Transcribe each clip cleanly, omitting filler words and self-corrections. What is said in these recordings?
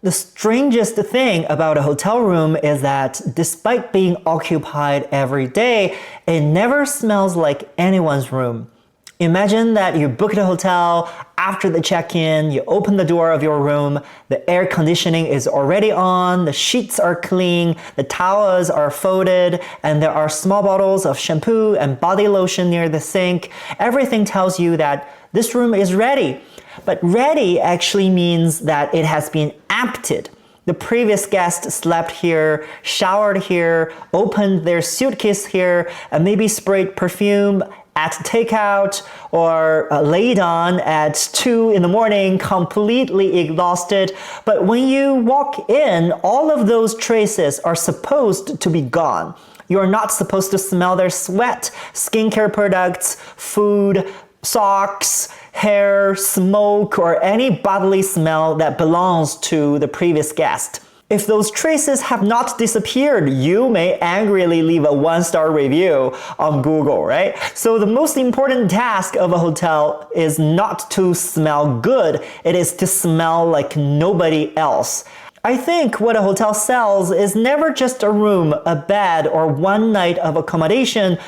The strangest thing about a hotel room is that despite being occupied every day, it never smells like anyone's room. Imagine that you booked a hotel, after the check-in, you open the door of your room, the air conditioning is already on, the sheets are clean, the towels are folded, and there are small bottles of shampoo and body lotion near the sink. Everything tells you that this room is ready. But ready actually means that it has been emptied. The previous guest slept here, showered here, opened their suitcase here, and maybe sprayed perfume at takeout or laid on at 2 in the morning, completely exhausted. But when you walk in, all of those traces are supposed to be gone. You're not supposed to smell their sweat, skincare products, food, socks, hair, smoke, or any bodily smell that belongs to the previous guest. If those traces have not disappeared, you may angrily leave a 1-star review on Google, right? So the most important task of a hotel is not to smell good, it is to smell like nobody else. I think what a hotel sells is never just a room, a bed, or one night of accommodation.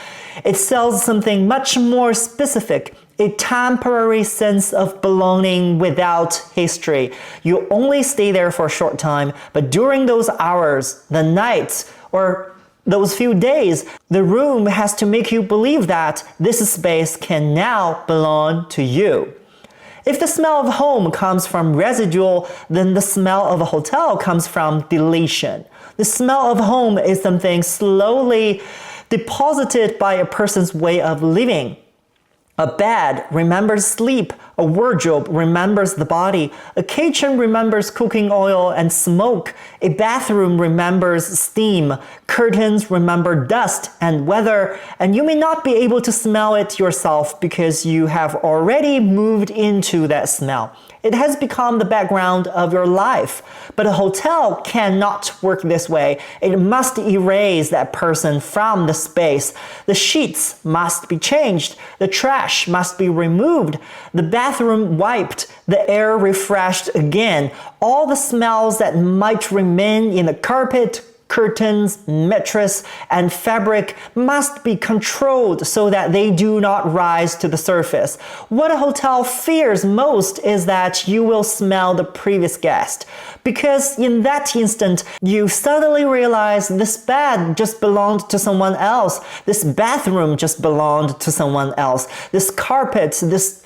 It sells something much more specific, a temporary sense of belonging without history. You only stay there for a short time, but during those hours, the nights, or those few days, the room has to make you believe that this space can now belong to you. If the smell of home comes from residue, then the smell of a hotel comes from deletion. The smell of home is something slowly deposited by a person's way of living. A bed remembers sleep, a wardrobe remembers the body, a kitchen remembers cooking oil and smoke, a bathroom remembers steam, curtains remember dust and weather, and you may not be able to smell it yourself because you have already moved into that smell. It has become the background of your life. But a hotel cannot work this way. It must erase that person from the space. The sheets must be changed. The trash must be removed. The bathroom wiped. The air refreshed again. All the smells that might remain in the carpet, curtains, mattress, and fabric must be controlled so that they do not rise to the surface. What a hotel fears most is that you will smell the previous guest, because in that instant, you suddenly realize this bed just belonged to someone else, this bathroom just belonged to someone else, this carpet, this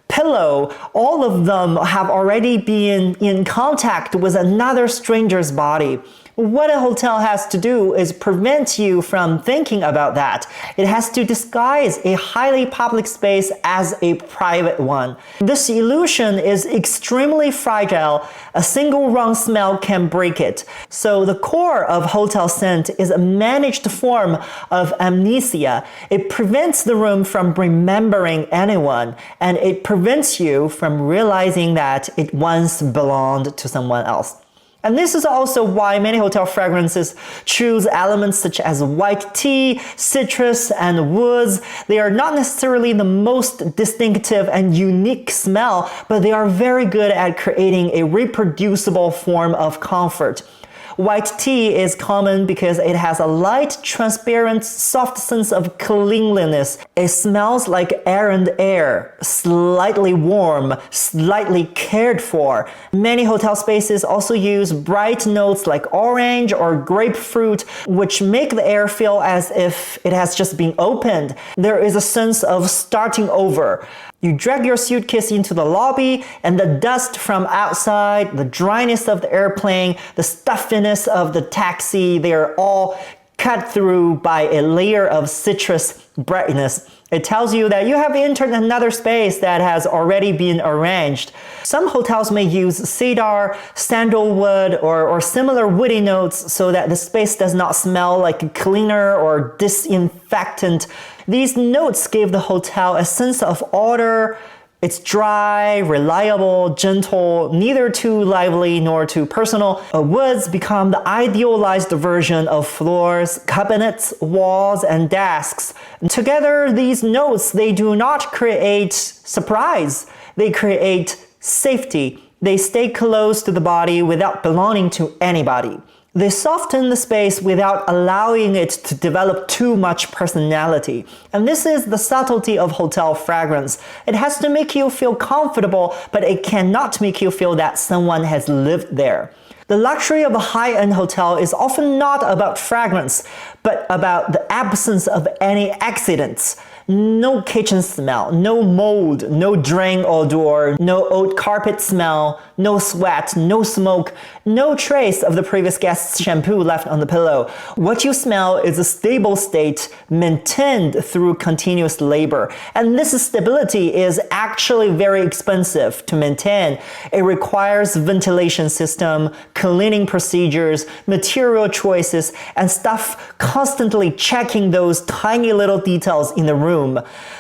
pillow, all of them have already been in contact with another stranger's body. What a hotel has to do is prevent you from thinking about that. It has to disguise a highly public space as a private one. This illusion is extremely fragile. A single wrong smell can break it. So the core of hotel scent is a managed form of amnesia. It prevents the room from remembering anyone, and it prevents you from realizing that it once belonged to someone else. And this is also why many hotel fragrances choose elements such as white tea, citrus, and woods. They are not necessarily the most distinctive and unique smell, but they are very good at creating a reproducible form of comfort. White tea is common because it has a light, transparent, soft sense of cleanliness. It smells like errand air, slightly warm, slightly cared for. Many hotel spaces also use bright notes like orange or grapefruit, which make the air feel as if it has just been opened. There is a sense of starting over. You drag your suitcase into the lobby, and the dust from outside, the dryness of the airplane, the stuffiness of the taxi, they are all cut through by a layer of citrus brightness. It tells you that you have entered another space that has already been arranged. Some hotels may use cedar, sandalwood, or similar woody notes so that the space does not smell like a cleaner or disinfectant. These notes give the hotel a sense of order. It's dry, reliable, gentle, neither too lively nor too personal. Woods become the idealized version of floors, cabinets, walls, and desks. Together, these notes, they do not create surprise. They create safety. They stay close to the body without belonging to anybody. They soften the space without allowing it to develop too much personality. And this is the subtlety of hotel fragrance. It has to make you feel comfortable, but it cannot make you feel that someone has lived there. The luxury of a high-end hotel is often not about fragrance, but about the absence of any accidents. No kitchen smell, no mold, no drain odor, no old carpet smell, no sweat, no smoke, no trace of the previous guest's shampoo left on the pillow. What you smell is a stable state maintained through continuous labor. And this stability is actually very expensive to maintain. It requires ventilation system, cleaning procedures, material choices, and staff constantly checking those tiny little details in the room.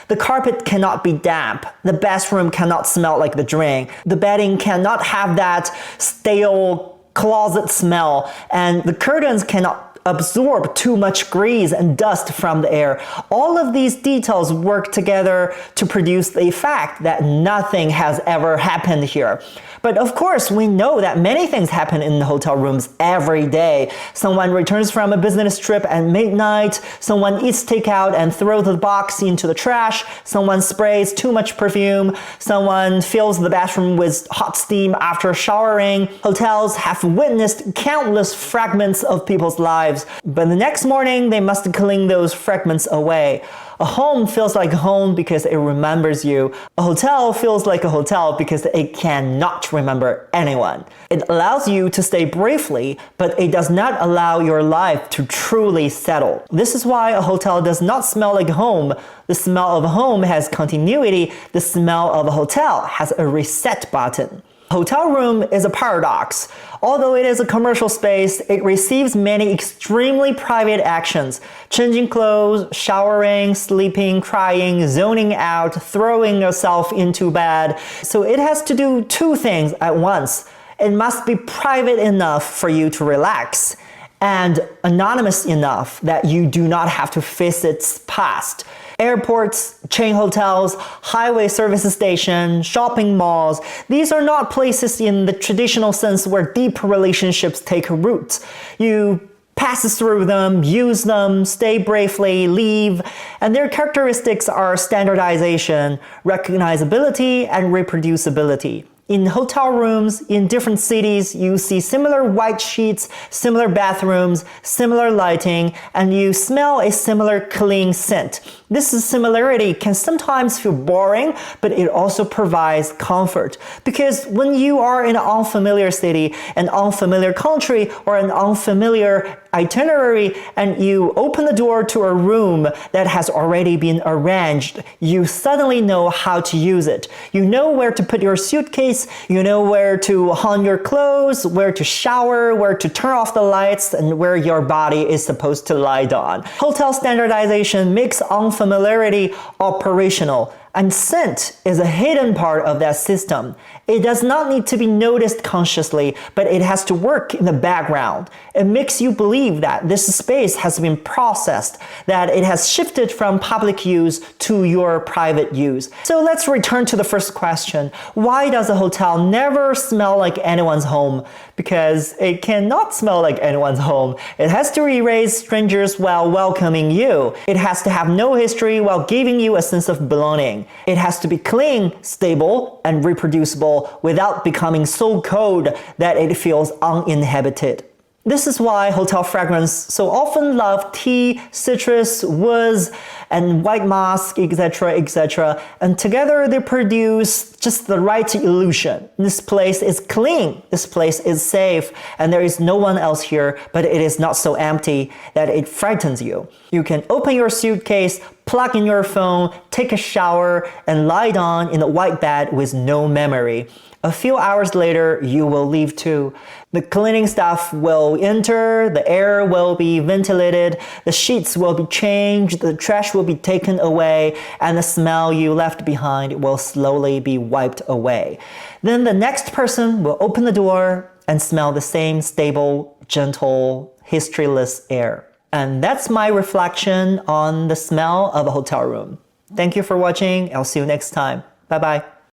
The carpet cannot be damp. The bathroom cannot smell like the drain. The bedding cannot have that stale closet smell. And the curtains cannot absorb too much grease and dust from the air. All of these details work together to produce the effect that nothing has ever happened here. But of course, we know that many things happen in the hotel rooms every day. Someone returns from a business trip at midnight, someone eats takeout and throws the box into the trash, someone sprays too much perfume, someone fills the bathroom with hot steam after showering. Hotels have witnessed countless fragments of people's lives, but the next morning they must clean those fragments away. A home feels like a home because it remembers you. A hotel feels like a hotel because it cannot remember anyone. It allows you to stay briefly, but it does not allow your life to truly settle. This is why a hotel does not smell like home. The smell of a home has continuity. The smell of a hotel has a reset button. Hotel room is a paradox. Although it is a commercial space, it receives many extremely private actions. Changing clothes, showering, sleeping, crying, zoning out, throwing yourself into bed. So it has to do two things at once. It must be private enough for you to relax, and anonymous enough that you do not have to face its past. Airports, chain hotels, highway service stations, shopping malls, these are not places in the traditional sense where deep relationships take root. You pass through them, use them, stay briefly, leave, and their characteristics are standardization, recognizability, and reproducibility. In hotel rooms in different cities, you see similar white sheets, similar bathrooms, similar lighting, and you smell a similar clean scent. This similarity can sometimes feel boring, but it also provides comfort. Because when you are in an unfamiliar city, an unfamiliar country, or an unfamiliar itinerary, and you open the door to a room that has already been arranged, you suddenly know how to use it. You know where to put your suitcase, you know where to hang your clothes, where to shower, where to turn off the lights, and where your body is supposed to lie down. Hotel standardization makes unfamiliarity operational, and scent is a hidden part of that system. It does not need to be noticed consciously, but it has to work in the background. It makes you believe that this space has been processed, that it has shifted from public use to your private use. So let's return to the first question. Why does a hotel never smell like anyone's home? Because it cannot smell like anyone's home. It has to erase strangers while welcoming you. It has to have no history while giving you a sense of belonging. It has to be clean, stable, and reproducible without becoming so cold that it feels uninhabited. This is why hotel fragrance so often love tea, citrus, woods, and white musk, etc., etc. And together they produce just the right illusion. This place is clean, this place is safe, and there is no one else here, but it is not so empty that it frightens you. You can open your suitcase, plug in your phone, take a shower, and lie down in a white bed with no memory. A few hours later, you will leave too. The cleaning staff will enter, the air will be ventilated, the sheets will be changed, the trash will be taken away, and the smell you left behind will slowly be wiped away. Then the next person will open the door and smell the same stable, gentle, historyless air. And that's my reflection on the smell of a hotel room. Thank you for watching. I'll see you next time. Bye bye.